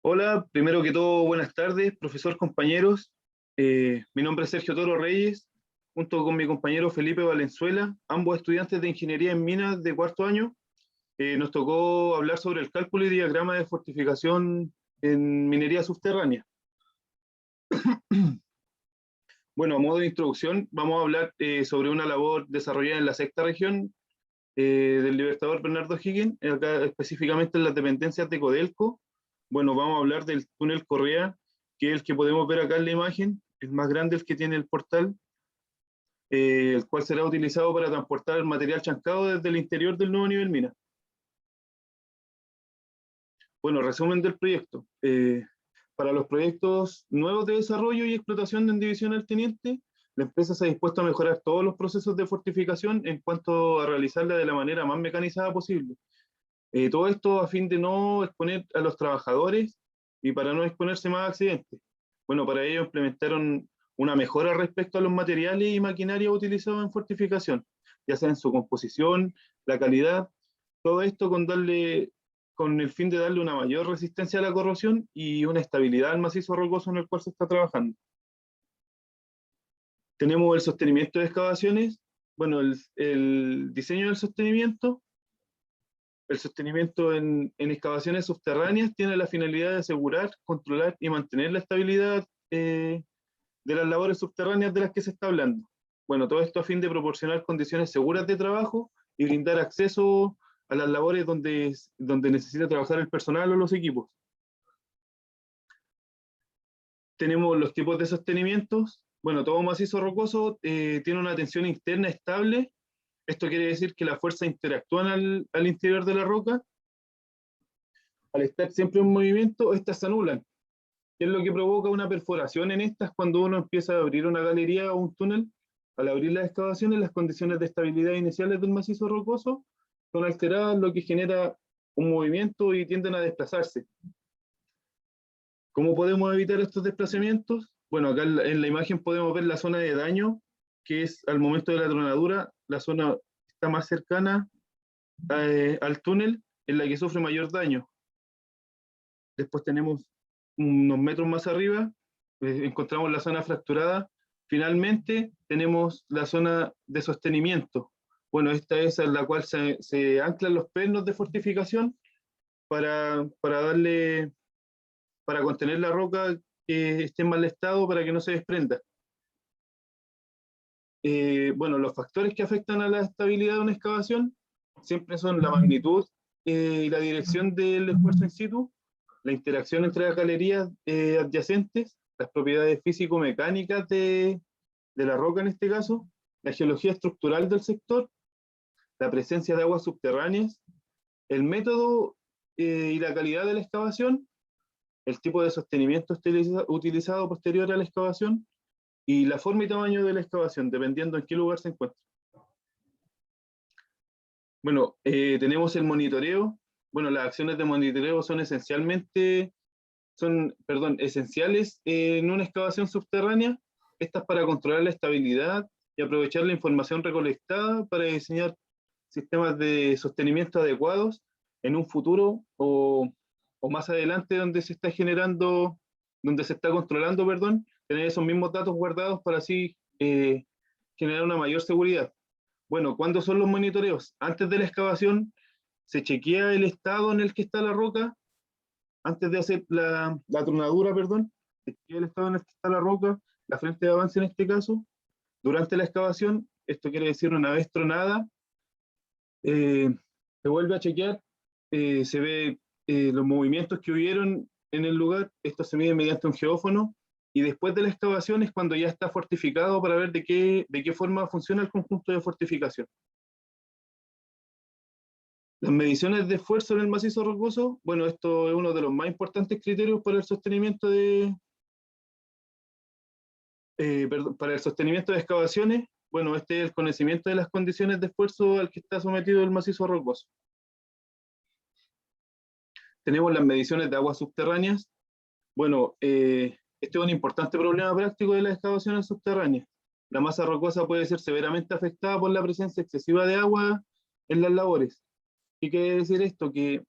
Hola, primero que todo, buenas tardes, profesor, compañeros. Mi nombre es Sergio Toro Reyes, junto con mi compañero Felipe Valenzuela, ambos estudiantes de Ingeniería en Minas de cuarto año. Nos tocó hablar sobre el cálculo y diagrama de fortificación en minería subterránea. Bueno, a modo de introducción, vamos a hablar sobre una labor desarrollada en la sexta región del Libertador Bernardo O'Higgins, acá específicamente en las dependencias de Codelco. Bueno, vamos a hablar del túnel Correa, que es el que podemos ver acá en la imagen, el más grande, el que tiene el portal, el cual será utilizado para transportar el material chancado desde el interior del nuevo nivel mina. Bueno, resumen del proyecto. Para los proyectos nuevos de desarrollo y explotación en División del Teniente, la empresa se ha dispuesto a mejorar todos los procesos de fortificación en cuanto a realizarla de la manera más mecanizada posible. Todo esto a fin de no exponer a los trabajadores y para no exponerse más a accidentes. Bueno, para ello implementaron una mejora respecto a los materiales y maquinaria utilizados en fortificación, ya sea en su composición, la calidad, todo esto con el fin de darle una mayor resistencia a la corrosión y una estabilidad al macizo rocoso en el cual se está trabajando. Tenemos el sostenimiento de excavaciones. Bueno, el diseño del sostenimiento. El sostenimiento en excavaciones subterráneas tiene la finalidad de asegurar, controlar y mantener la estabilidad de las labores subterráneas de las que se está hablando. Bueno, todo esto a fin de proporcionar condiciones seguras de trabajo y brindar acceso a las labores donde necesita trabajar el personal o los equipos. Tenemos los tipos de sostenimientos. Bueno, todo macizo rocoso tiene una tensión interna estable. Esto quiere decir que las fuerzas interactúan al interior de la roca. Al estar siempre en movimiento, estas se anulan, que es lo que provoca una perforación en estas cuando uno empieza a abrir una galería o un túnel. Al abrir las excavaciones, las condiciones de estabilidad iniciales del macizo rocoso son alteradas, lo que genera un movimiento y tienden a desplazarse. ¿Cómo podemos evitar estos desplazamientos? Bueno, acá en la imagen podemos ver la zona de daño, que es al momento de la tronadura, la zona está más cercana al túnel, en la que sufre mayor daño. Después tenemos unos metros más arriba, encontramos la zona fracturada. Finalmente tenemos la zona de sostenimiento. Bueno, esta es en la cual se anclan los pernos de fortificación para contener la roca que esté en mal estado para que no se desprenda. Bueno, los factores que afectan a la estabilidad de una excavación siempre son la magnitud y la dirección del esfuerzo in situ, la interacción entre las galerías adyacentes, las propiedades físico-mecánicas de la roca en este caso, la geología estructural del sector, la presencia de aguas subterráneas, el método y la calidad de la excavación, el tipo de sostenimiento utilizado posterior a la excavación y la forma y tamaño de la excavación, dependiendo en qué lugar se encuentra. Bueno, tenemos el monitoreo. Bueno, las acciones de monitoreo son esenciales en una excavación subterránea. Estas para controlar la estabilidad y aprovechar la información recolectada para diseñar sistemas de sostenimiento adecuados en un futuro o más adelante donde se está controlando, perdón, tener esos mismos datos guardados para así generar una mayor seguridad. Bueno, ¿cuándo son los monitoreos? Antes de la excavación se chequea el estado en el que está la roca, antes de hacer la tronadura, perdón, se chequea el estado en el que está la roca, la frente de avance en este caso. Durante la excavación, esto quiere decir una vez tronada, eh, se vuelve a chequear, se ve los movimientos que hubieron en el lugar, esto se mide mediante un geófono, y después de la excavación es cuando ya está fortificado para ver de qué forma funciona el conjunto de fortificación. Las mediciones de esfuerzo en el macizo rocoso, bueno, esto es uno de los más importantes criterios para el sostenimiento para el sostenimiento de excavaciones. Bueno, este es el conocimiento de las condiciones de esfuerzo al que está sometido el macizo rocoso. Tenemos las mediciones de aguas subterráneas. Bueno, este es un importante problema práctico de las excavaciones subterráneas. La masa rocosa puede ser severamente afectada por la presencia excesiva de agua en las labores. ¿Qué quiere decir esto? Que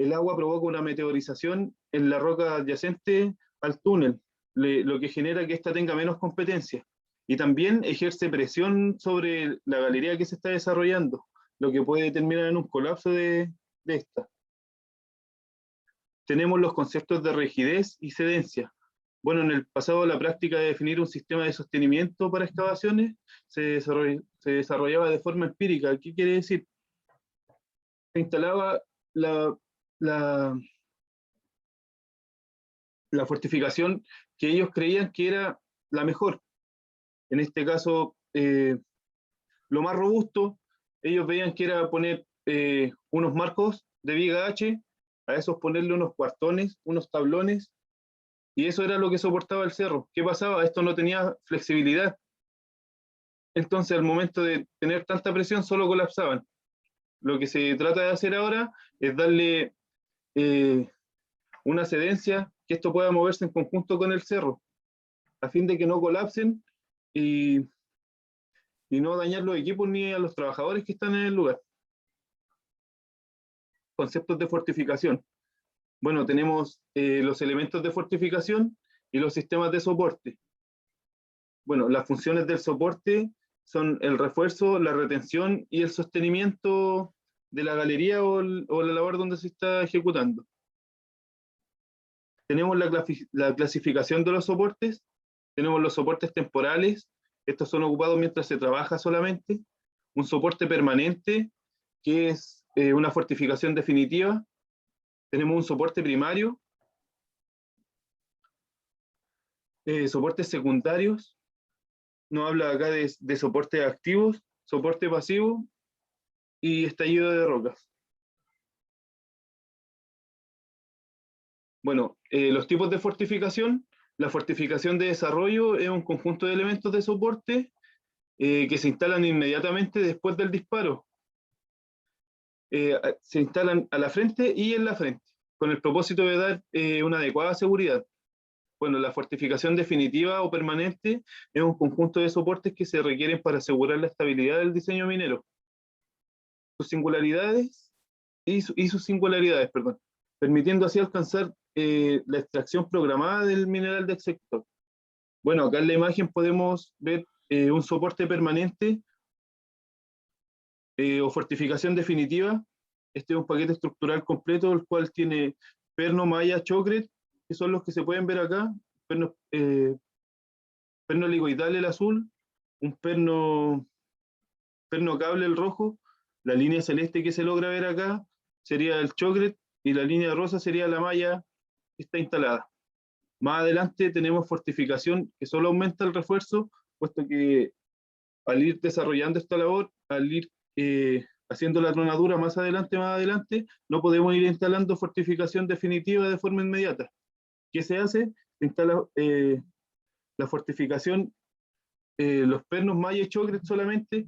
el agua provoca una meteorización en la roca adyacente al túnel, lo que genera que ésta tenga menos competencia. Y también ejerce presión sobre la galería que se está desarrollando, lo que puede terminar en un colapso de esta. Tenemos los conceptos de rigidez y cedencia. Bueno, en el pasado la práctica de definir un sistema de sostenimiento para excavaciones se desarrollaba de forma empírica. ¿Qué quiere decir? Se instalaba la, la, la fortificación que ellos creían que era la mejor. En este caso, lo más robusto, ellos veían que era poner unos marcos de viga H, a esos ponerle unos cuartones, unos tablones, y eso era lo que soportaba el cerro. ¿Qué pasaba? Esto no tenía flexibilidad. Entonces, al momento de tener tanta presión, solo colapsaban. Lo que se trata de hacer ahora es darle una cedencia, que esto pueda moverse en conjunto con el cerro, a fin de que no colapsen y no dañar los equipos ni a los trabajadores que están en el lugar. Conceptos de fortificación. Bueno, tenemos los elementos de fortificación y los sistemas de soporte. Bueno, las funciones del soporte son el refuerzo, la retención y el sostenimiento de la galería o la labor donde se está ejecutando. Tenemos la clasificación de los soportes. Tenemos los soportes temporales. Estos son ocupados mientras se trabaja solamente. Un soporte permanente, que es una fortificación definitiva. Tenemos un soporte primario. Soportes secundarios. Nos habla acá de soportes activos, soporte pasivo y estallido de rocas. Bueno, los tipos de fortificación. La fortificación de desarrollo es un conjunto de elementos de soporte que se instalan inmediatamente después del disparo. Se instalan a la frente y en la frente, con el propósito de dar una adecuada seguridad. Bueno, la fortificación definitiva o permanente es un conjunto de soportes que se requieren para asegurar la estabilidad del diseño minero. Sus singularidades y sus singularidades, perdón, permitiendo así alcanzar la extracción programada del mineral del sector. Bueno, acá en la imagen podemos ver un soporte permanente o fortificación definitiva. Este es un paquete estructural completo, el cual tiene perno, malla, chocret, que son los que se pueden ver acá, perno helicoidal el azul, un perno cable el rojo, la línea celeste que se logra ver acá sería el chocret y la línea rosa sería la malla que está instalada. Más adelante tenemos fortificación que solo aumenta el refuerzo, puesto que al ir desarrollando esta labor, al ir haciendo la tronadura más adelante, no podemos ir instalando fortificación definitiva de forma inmediata. ¿Qué se hace? Se instala la fortificación, los pernos, malla y chocret solamente,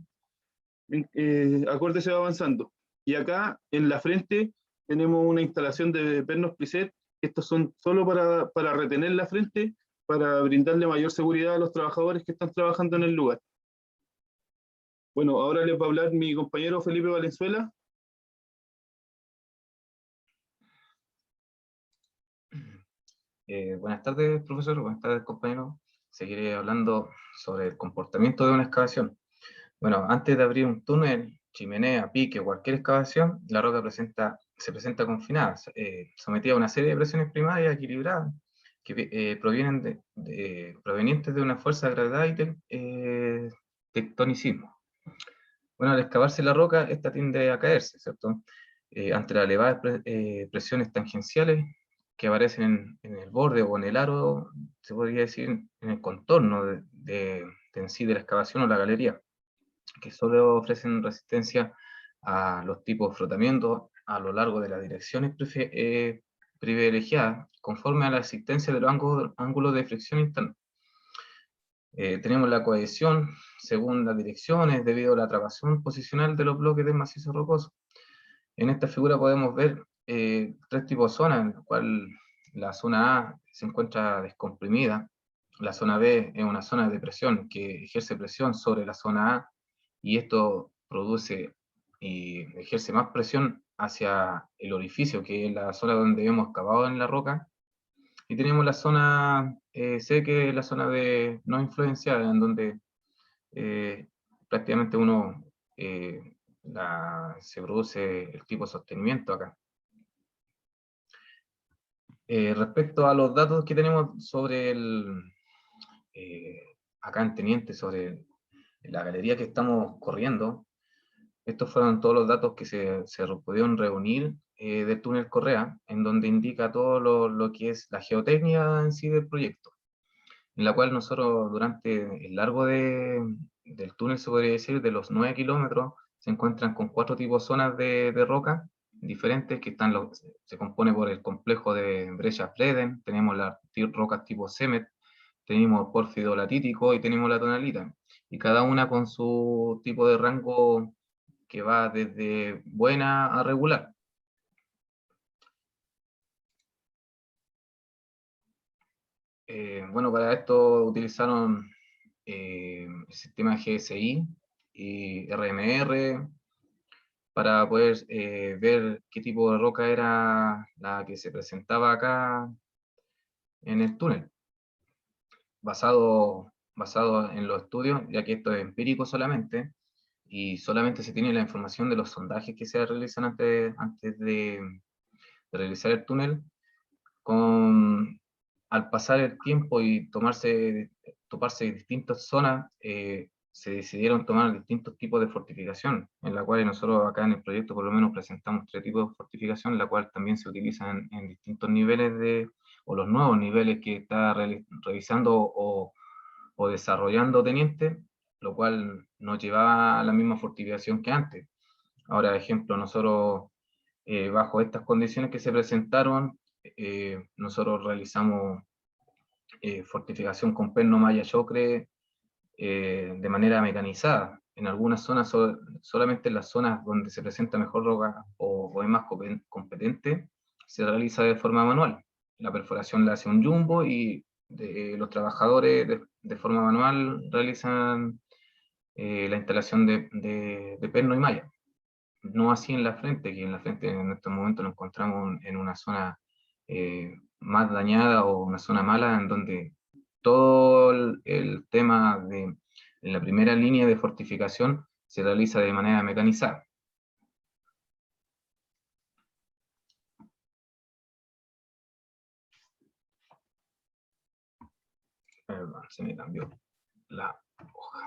acorde se va avanzando. Y acá en la frente tenemos una instalación de pernos preset. Estos son solo para retener la frente, para brindarle mayor seguridad a los trabajadores que están trabajando en el lugar. Bueno, ahora les va a hablar mi compañero Felipe Valenzuela. Buenas tardes, profesor. Buenas tardes, compañero. Seguiré hablando sobre el comportamiento de una excavación. Bueno, antes de abrir un túnel, chimenea, pique o cualquier excavación, la roca se presenta confinada, sometida a una serie de presiones primarias equilibradas que provenientes de una fuerza de gravedad y tectonicismo. Bueno, al excavarse la roca, esta tiende a caerse, ¿cierto? Ante las elevadas presiones tangenciales que aparecen en el borde o en el aro, se podría decir en el contorno en sí de la excavación o la galería, que solo ofrecen resistencia a los tipos de frotamiento a lo largo de las direcciones privilegiadas, conforme a la existencia de los ángulos de fricción interna. Tenemos la cohesión según las direcciones debido a la atracción posicional de los bloques de macizo rocoso. En esta figura podemos ver tres tipos de zonas, en las cuales la zona A se encuentra descomprimida, la zona B es una zona de presión que ejerce presión sobre la zona A y esto produce y ejerce más presión hacia el orificio, que es la zona donde hemos excavado en la roca, y tenemos la zona C, que es la zona de no influenciada, en donde prácticamente se produce el tipo de sostenimiento acá. Respecto a los datos que tenemos sobre acá en Teniente, sobre la galería que estamos corriendo, estos fueron todos los datos que se pudieron reunir del túnel Correa, en donde indica todo lo que es la geotécnica en sí del proyecto, en la cual nosotros durante el largo del túnel, se podría decir, de los 9 kilómetros, se encuentran con 4 tipos de zonas de roca diferentes, que se compone por el complejo de Brecha Freden, tenemos las rocas tipo Cemet, tenemos pórfido latítico y tenemos la tonalita, y cada una con su tipo de rango que va desde buena a regular. Bueno, para esto utilizaron el sistema GSI y RMR para poder ver qué tipo de roca era la que se presentaba acá en el túnel, basado en los estudios, ya que esto es empírico solamente, y solamente se tiene la información de los sondajes que se realizan antes de realizar el túnel. Al pasar el tiempo y toparse distintas zonas, se decidieron tomar distintos tipos de fortificación, en la cual nosotros acá en el proyecto por lo menos presentamos 3 tipos de fortificación, la cual también se utilizan en distintos niveles o los nuevos niveles que está revisando o desarrollando Teniente, lo cual nos llevaba a la misma fortificación que antes. Ahora, ejemplo, nosotros, bajo estas condiciones que se presentaron, nosotros realizamos fortificación con perno, malla, chocre, de manera mecanizada. En algunas zonas, solamente en las zonas donde se presenta mejor roca o es más competente, se realiza de forma manual. La perforación la hace un jumbo y los trabajadores de forma manual realizan la instalación de perno y malla. No así en la frente, que en la frente en estos momentos nos encontramos en una zona más dañada o una zona mala, en donde todo el tema en la primera línea de fortificación se realiza de manera mecanizada. Perdón, se me cambió la hoja.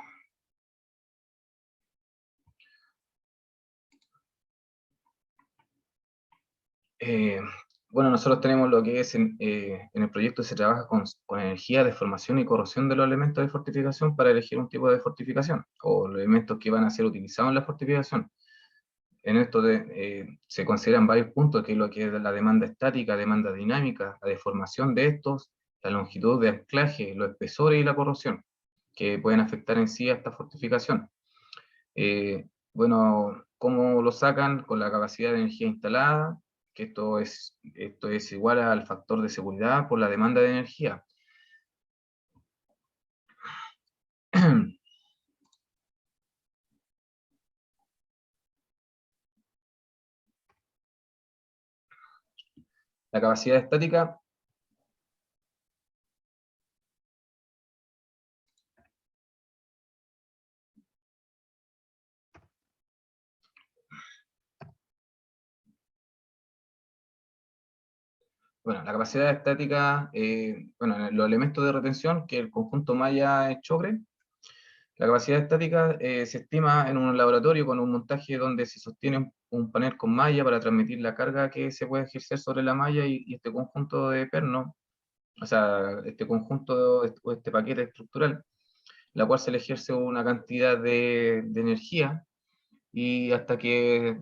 Bueno, nosotros tenemos lo que es en el proyecto se trabaja con energía de formación y corrosión de los elementos de fortificación para elegir un tipo de fortificación o los elementos que van a ser utilizados en la fortificación. En esto se consideran varios puntos, que es lo que es la demanda estática, demanda dinámica, la deformación de estos, la longitud de anclaje, los espesores y la corrosión, que pueden afectar en sí a esta fortificación. Bueno, ¿cómo lo sacan? Con la capacidad de energía instalada, que esto es igual al factor de seguridad por la demanda de energía. La capacidad estática, bueno, la capacidad estática, bueno, los elementos de retención, que el conjunto malla es chocre. La capacidad estática se estima en un laboratorio con un montaje donde se sostiene un panel con malla para transmitir la carga que se puede ejercer sobre la malla y este conjunto de perno, o sea, este conjunto o este paquete estructural, la cual se le ejerce una cantidad de energía y hasta que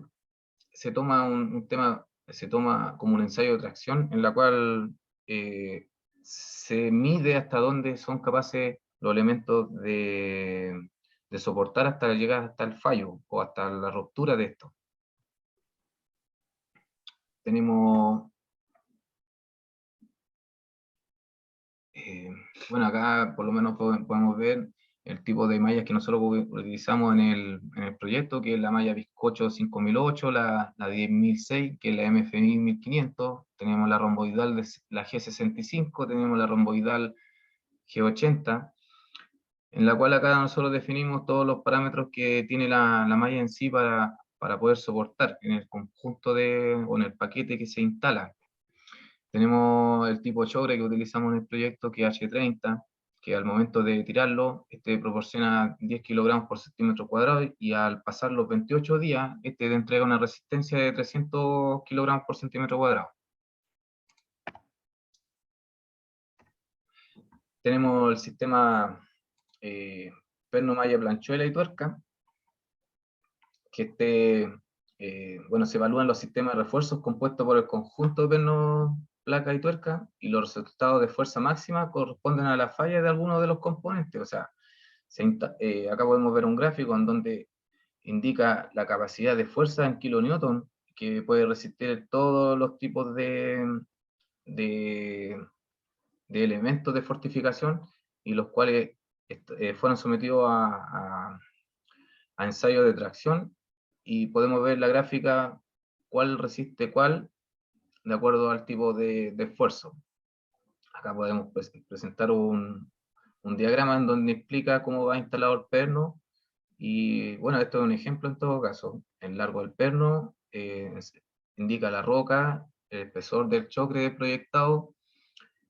se toma un tema, se toma como un ensayo de tracción en la cual se mide hasta dónde son capaces los elementos de soportar hasta llegar hasta el fallo o hasta la ruptura de esto. Tenemos, bueno, acá por lo menos podemos ver el tipo de mallas que nosotros utilizamos en el proyecto, que es la malla Bizcocho 5008, la 10006, que es la MFI 1500, tenemos la romboidal de la G65, tenemos la romboidal G80, en la cual acá nosotros definimos todos los parámetros que tiene la malla en sí para poder soportar en el conjunto o en el paquete que se instala. Tenemos el tipo chocre que utilizamos en el proyecto, que es H30, que al momento de tirarlo, este proporciona 10 kilogramos por centímetro cuadrado, y al pasar los 28 días, este te entrega una resistencia de 300 kilogramos por centímetro cuadrado. Tenemos el sistema perno, malla, planchuela y tuerca, que bueno, se evalúan los sistemas de refuerzos compuestos por el conjunto de perno, placa y tuerca, y los resultados de fuerza máxima corresponden a la falla de alguno de los componentes. O sea, acá podemos ver un gráfico en donde indica la capacidad de fuerza en kilonewton que puede resistir todos los tipos de, de elementos de fortificación, y los cuales fueron sometidos a ensayos de tracción, y podemos ver la gráfica cuál resiste cuál de acuerdo al tipo de esfuerzo. Acá podemos presentar un diagrama en donde explica cómo va instalado el perno, y bueno, esto es un ejemplo en todo caso. El largo del perno indica la roca, el espesor del chocre proyectado,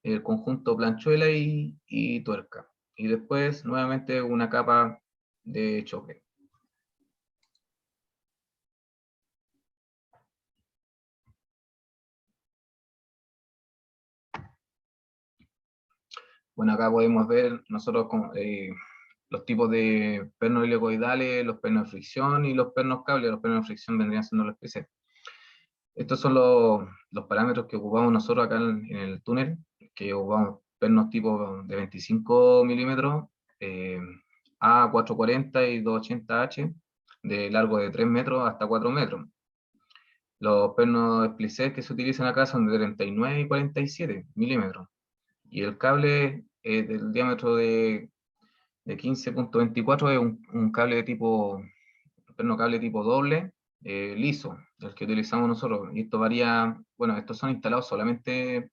el conjunto planchuela y tuerca, y después nuevamente una capa de chocre. Bueno, acá podemos ver nosotros los tipos de pernos helicoidales, los pernos de fricción y los pernos cables. Los pernos de fricción vendrían siendo los PC. Estos son los parámetros que ocupamos nosotros acá en el túnel, que ocupamos pernos tipo de 25 milímetros, A440 y 280H, de largo de 3 metros hasta 4 metros. Los pernos splicer que se utilizan acá son de 39 y 47 milímetros. Y el cable del diámetro de 15.24 es un cable de tipo, perno cable tipo doble, liso, el que utilizamos nosotros. Y esto varía, bueno, estos son instalados solamente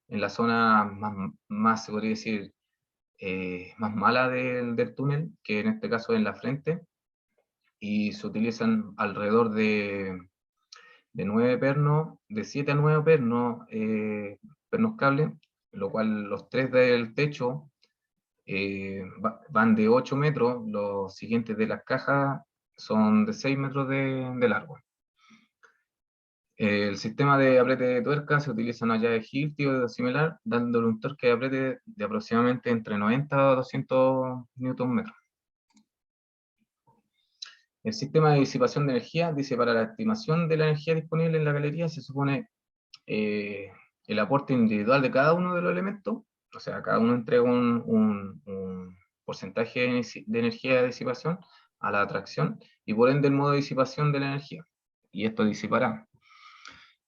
en la zona más se podría decir, más mala del túnel, que en este caso es en la frente, y se utilizan alrededor de 9 pernos, de 7 a 9 pernos, pernos cable, lo cual los 3 del techo van de 8 metros, los siguientes de las cajas son de 6 metros de largo. El sistema de apriete de tuerca se utiliza una llave Hilti o similar, dándole un torque de apriete de aproximadamente entre 90 a 200 Nm. El sistema de disipación de energía dice: para la estimación de la energía disponible en la galería se supone el aporte individual de cada uno de los elementos, o sea, cada uno entrega un porcentaje de energía de disipación a la atracción, y por ende el modo de disipación de la energía, y esto disipará.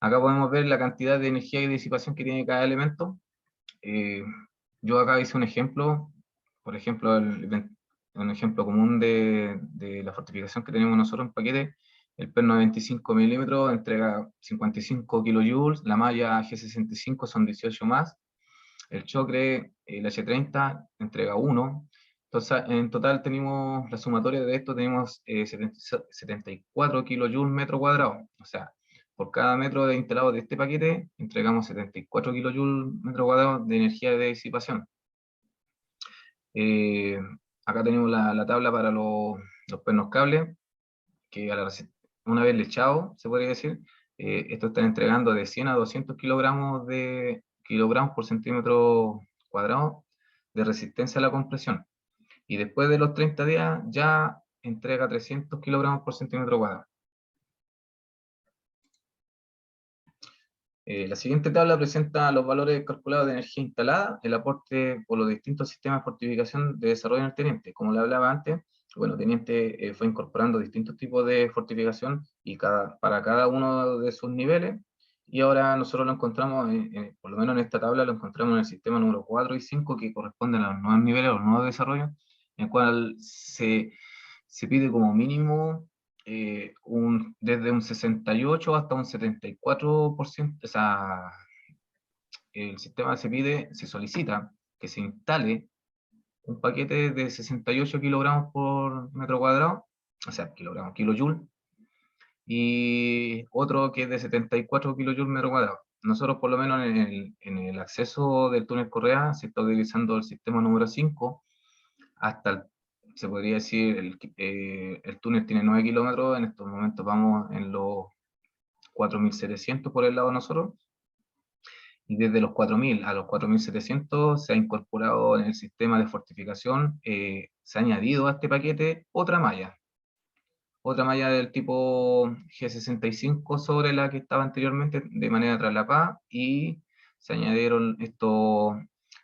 Acá podemos ver la cantidad de energía y disipación que tiene cada elemento. Yo acá hice un ejemplo, por ejemplo, un ejemplo común de la fortificación que tenemos nosotros en paquete. El perno de 25 milímetros entrega 55 kilojoules, la malla G65 son 18 más, el chocre, el H30, entrega 1. Entonces, en total tenemos, la sumatoria de esto, tenemos 74 kilojoules metro cuadrado. O sea, por cada metro de instalado de este paquete, entregamos 74 kilojoules metro cuadrado de energía de disipación. Eh, Acá tenemos la tabla para los pernos cables, que una vez lechado, se podría decir, esto está entregando de 100 a 200 kilogramos por centímetro cuadrado de resistencia a la compresión. Y después de los 30 días ya entrega 300 kilogramos por centímetro cuadrado. La siguiente tabla presenta los valores calculados de energía instalada, el aporte por los distintos sistemas de fortificación de desarrollo en el teniente. Como le hablaba antes, bueno, Teniente fue incorporando distintos tipos de fortificación y para cada uno de sus niveles, y ahora nosotros lo encontramos, por lo menos en esta tabla, lo encontramos en el sistema número 4 y 5, que corresponden a los nuevos niveles, a los nuevos desarrollos, en el cual se pide como mínimo desde un 68 hasta un 74%, o sea, el sistema se solicita que se instale un paquete de 68 kilogramos por metro cuadrado, o sea, kilojoule, y otro que es de 74 kilojoules metro cuadrado. Nosotros, por lo menos en el acceso del túnel Correa, se está utilizando el sistema número 5, se podría decir, el túnel tiene 9 kilómetros, en estos momentos vamos en los 4.700 por el lado de nosotros, y desde los 4.000 a los 4.700 se ha incorporado en el sistema de fortificación, se ha añadido a este paquete otra malla del tipo G65 sobre la que estaba anteriormente de manera traslapada, y se añadieron estos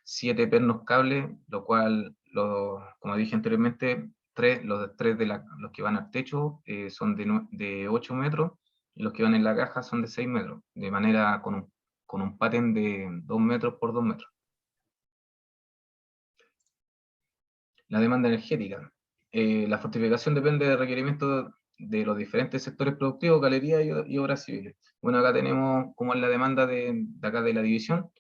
7 pernos cables, lo cual, como dije anteriormente, los tres los que van al techo son de 8 metros, y los que van en la caja son de 6 metros, de manera con un pattern de 2 metros por 2 metros. La demanda energética. La fortificación depende del requerimiento de los diferentes sectores productivos, galerías y obras civiles. Bueno, acá tenemos como es la demanda de acá de la división: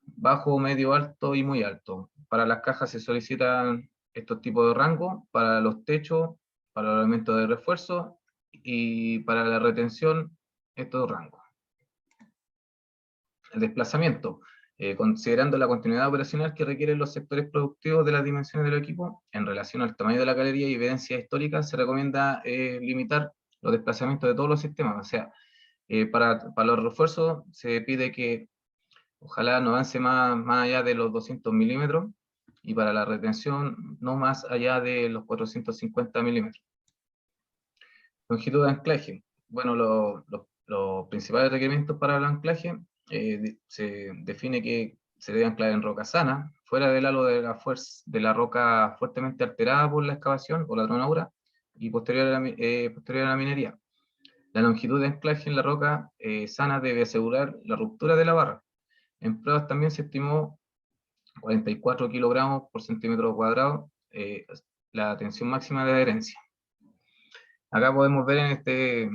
bajo, medio, alto y muy alto. Para las cajas se solicitan estos tipos de rangos, para los techos, para los elementos de refuerzo, y para la retención, estos rangos. El desplazamiento. Considerando la continuidad operacional que requieren los sectores productivos de las dimensiones del equipo, en relación al tamaño de la galería y evidencia histórica, se recomienda limitar los desplazamientos de todos los sistemas. O sea, para los refuerzos se pide que ojalá no avance más allá de los 200 milímetros, y para la retención no más allá de los 450 milímetros. Longitud de anclaje. Bueno, los principales requerimientos para el anclaje, se define que se debe anclar en roca sana, fuera del halo de la roca fuertemente alterada por la excavación o la tronadura, y posterior a la minería. La longitud de anclaje en la roca sana debe asegurar la ruptura de la barra. En pruebas también se estimó 44 kilogramos por centímetro cuadrado, la tensión máxima de adherencia. Acá podemos ver en este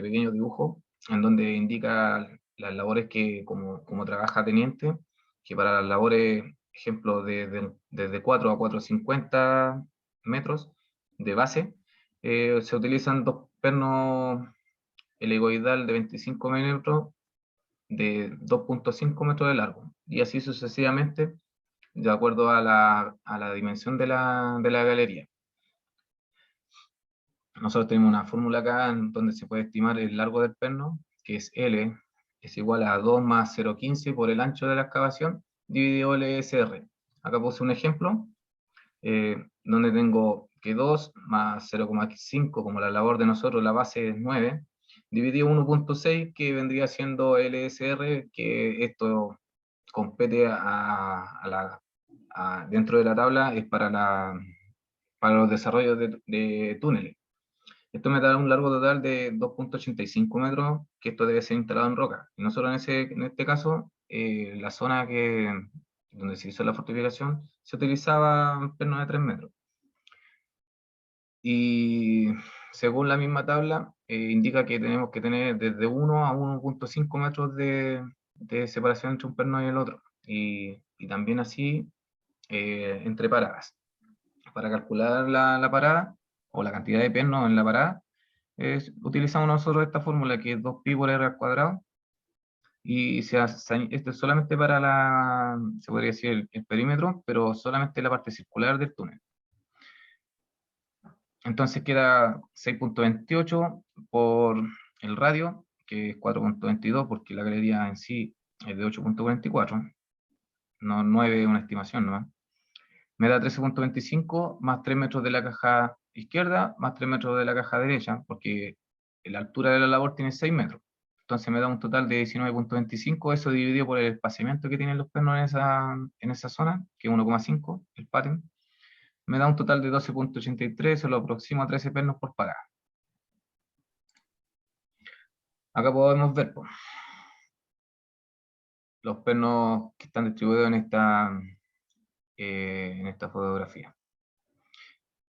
pequeño dibujo, en donde indica las labores como trabaja teniente, que para las labores, ejemplo, desde 4 a 450 metros de base, se utilizan dos pernos helicoidal de 25 milímetros de 2.5 metros de largo, y así sucesivamente, de acuerdo a la dimensión de la galería. Nosotros tenemos una fórmula acá en donde se puede estimar el largo del perno, que es L, es igual a 2 más 0,15 por el ancho de la excavación, dividido LSR. Acá puse un ejemplo, donde tengo que 2 más 0,5, como la labor de nosotros, la base es 9, dividido 1.6, que vendría siendo LSR, que esto compete dentro de la tabla, es para los desarrollos de túneles. Esto me da un largo total de 2.85 metros, que esto debe ser instalado en roca. Y nosotros en este caso, la zona donde se hizo la fortificación, se utilizaba pernos de 3 metros. Y según la misma tabla, indica que tenemos que tener desde 1 a 1.5 metros de separación entre un perno y el otro. Y también así entre paradas. Para calcular la parada, o la cantidad de pernos en la parada, utilizamos nosotros esta fórmula, que es 2pi por r al cuadrado, y esto es solamente para se podría decir el perímetro, pero solamente la parte circular del túnel. Entonces queda 6.28 por el radio, que es 4.22, porque la galería en sí es de 8.44, no 9 es una estimación nomás. Me da 13.25 más 3 metros de la caja izquierda, más 3 metros de la caja derecha, porque la altura de la labor tiene 6 metros. Entonces me da un total de 19.25, eso dividido por el espaciamiento que tienen los pernos en esa zona, que es 1,5, el pattern. Me da un total de 12.83, eso lo aproximo a 13 pernos por parada. Acá podemos ver los pernos que están distribuidos en esta fotografía.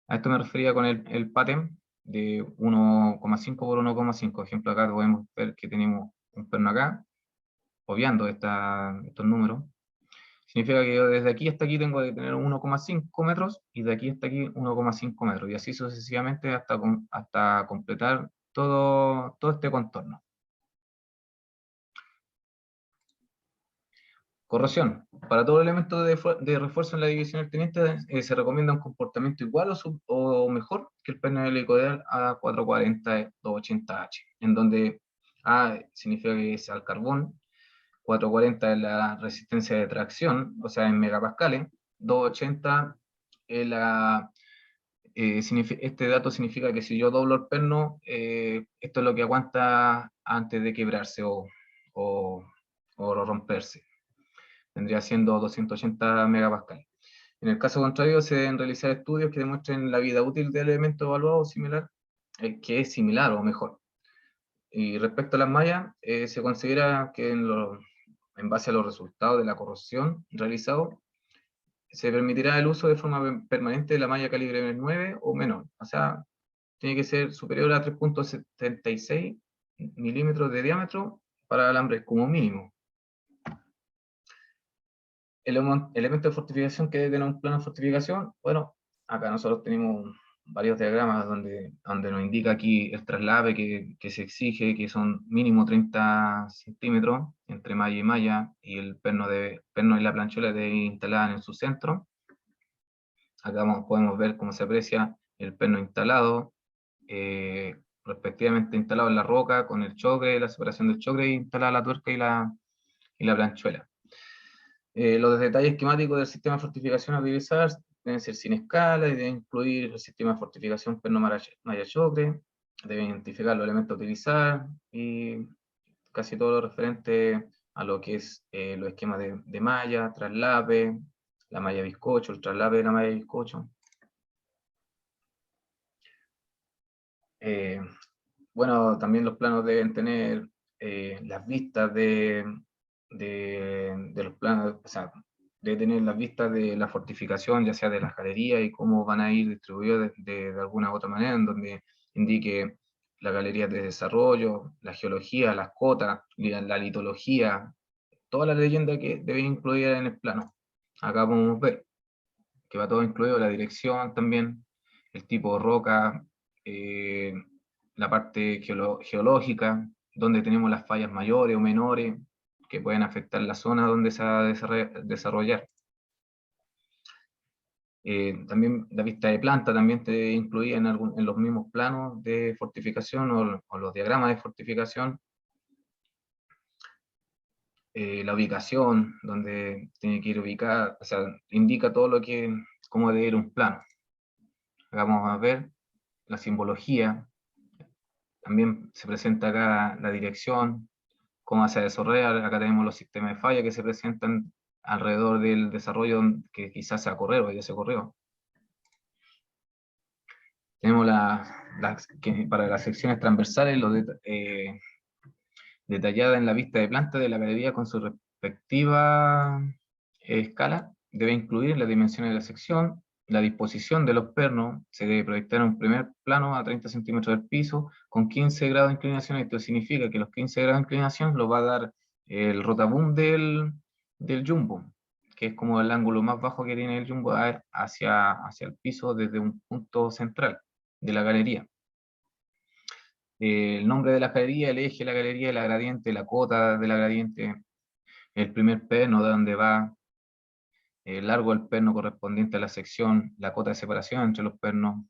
A esto me refería con el PATEM de 1,5 por 1,5. Por ejemplo, acá podemos ver que tenemos un perno acá, obviando estos números. Significa que yo desde aquí hasta aquí tengo que tener 1,5 metros y de aquí hasta aquí 1,5 metros. Y así sucesivamente hasta completar todo este contorno. Corrosión. Para todo elemento de refuerzo en la división del teniente se recomienda un comportamiento igual o mejor que el perno helicoidal a 440-280H, en donde A significa que es al carbón, 440 es la resistencia de tracción, o sea, en megapascales, 280 es este dato significa que si yo doblo el perno, esto es lo que aguanta antes de quebrarse o romperse. Vendría siendo 280 megapascales. En el caso contrario, se deben realizar estudios que demuestren la vida útil del elemento evaluado similar, que es similar o mejor. Y respecto a las mallas, se considera que en base a los resultados de la corrosión realizado, se permitirá el uso de forma permanente de la malla calibre 9 o menor. O sea, tiene que ser superior a 3,76 milímetros de diámetro para alambres como mínimo. Elemento de fortificación que debe tener un plano de fortificación. Bueno, acá nosotros tenemos varios diagramas donde nos indica aquí el traslape que se exige, que son mínimo 30 centímetros entre malla y malla, y el perno y la planchuela debe ir instalada en su centro. Acá podemos ver cómo se aprecia el perno instalado, respectivamente instalado en la roca, con el chocre, la separación del chocre, y instalada la tuerca y la planchuela. Los detalles esquemáticos del sistema de fortificación a utilizar deben ser sin escala y deben incluir el sistema de fortificación perno malla chocre, deben identificar los elementos a utilizar y casi todo lo referente a lo que es los esquemas de malla, traslape, la malla bizcocho, el traslape de la malla bizcocho. Bueno, también los planos deben tener las vistas de los planos, o sea, debe tener las vistas de la fortificación, ya sea de las galerías y cómo van a ir distribuidos de alguna u otra manera, en donde indique las galerías de desarrollo, la geología, las cotas, la litología, toda la leyenda que debe incluir en el plano. Acá podemos ver que va todo incluido, la dirección también, el tipo de roca, la parte geológica, donde tenemos las fallas mayores o menores, que pueden afectar la zona donde se va a desarrollar. También la vista de planta también te incluía en los mismos planos de fortificación o los diagramas de fortificación. La ubicación, donde tiene que ir ubicada, o sea, indica todo cómo debe ir un plano. Acá vamos a ver la simbología, también se presenta acá la dirección, cómo se desarrolla. Acá tenemos los sistemas de falla que se presentan alrededor del desarrollo que quizás sea correr o ya se corrió. Tenemos para las secciones transversales, detallada en la vista de planta de la galería con su respectiva escala, debe incluir las dimensiones de la sección, la disposición de los pernos, se debe proyectar un primer plano a 30 centímetros del piso con 15 grados de inclinación. Esto significa que los 15 grados de inclinación lo va a dar el rotaboom del jumbo, que es como el ángulo más bajo que tiene el jumbo hacia el piso desde un punto central de la galería. El nombre de la galería, el eje de la galería, la gradiente, la cota de la gradiente, el primer perno de donde va, el largo del perno correspondiente a la sección, la cota de separación entre los pernos.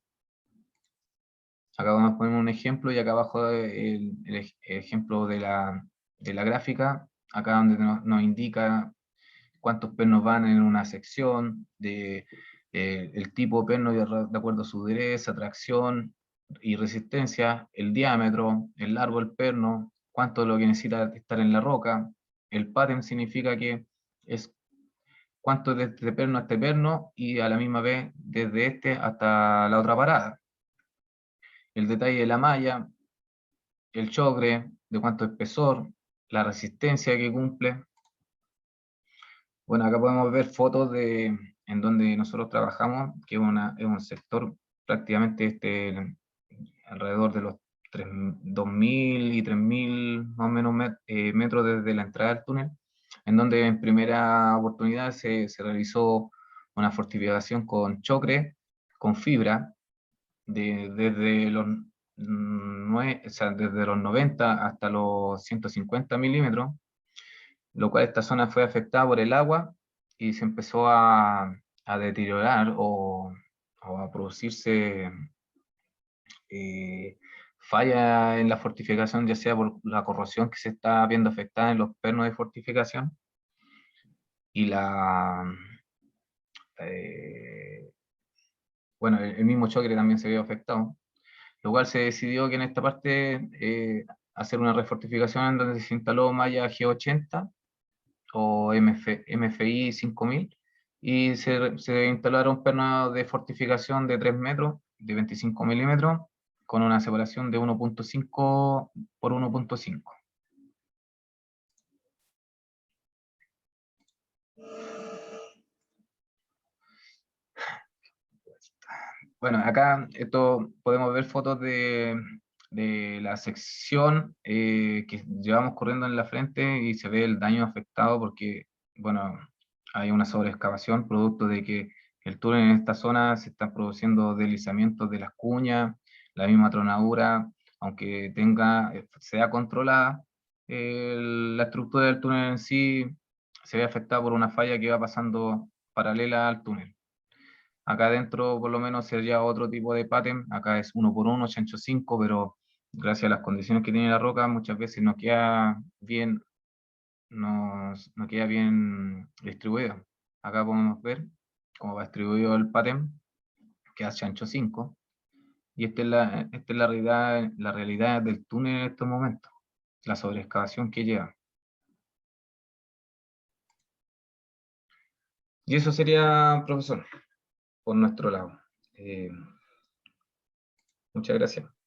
Acá vamos a poner un ejemplo y acá abajo el ejemplo de la gráfica, acá donde nos indica cuántos pernos van en una sección, el tipo de perno de acuerdo a su dureza, tracción y resistencia, el diámetro, el largo del perno, cuánto es lo que necesita estar en la roca. El pattern significa que es cuánto es de este perno a este perno y a la misma vez desde este hasta la otra parada. El detalle de la malla, el chocre, de cuánto espesor, la resistencia que cumple. Bueno, acá podemos ver fotos en donde nosotros trabajamos, que es un sector prácticamente alrededor de los 2.000 y 3.000 más o menos metros desde la entrada del túnel, en donde en primera oportunidad se realizó una fortificación con chocre, con fibra, desde los, desde los 90 hasta los 150 milímetros, lo cual esta zona fue afectada por el agua y se empezó a deteriorar o a producirse falla en la fortificación, ya sea por la corrosión que se está viendo afectada en los pernos de fortificación y bueno, el mismo choque también se vio afectado, lo cual se decidió que en esta parte hacer una refortificación en donde se instaló malla G80 o MFI 5000 y se instalaron pernos de fortificación de 3 metros, de 25 milímetros, con una separación de 1.5 por 1.5. Bueno, acá podemos ver fotos de la sección que llevamos corriendo en la frente y se ve el daño afectado porque, bueno, hay una sobreexcavación producto de que el túnel en esta zona se están produciendo deslizamientos de las cuñas, la misma tronadura, aunque sea controlada, la estructura del túnel en sí se ve afectada por una falla que va pasando paralela al túnel. Acá adentro por lo menos sería otro tipo de pattern, acá es 1x1, chancho 5, pero gracias a las condiciones que tiene la roca muchas veces no queda bien, no queda bien distribuido. Acá podemos ver cómo va distribuido el pattern, que es chancho 5, y esta es la realidad del túnel en estos momentos, la sobreexcavación que lleva. Y eso sería, profesor, por nuestro lado. Muchas gracias.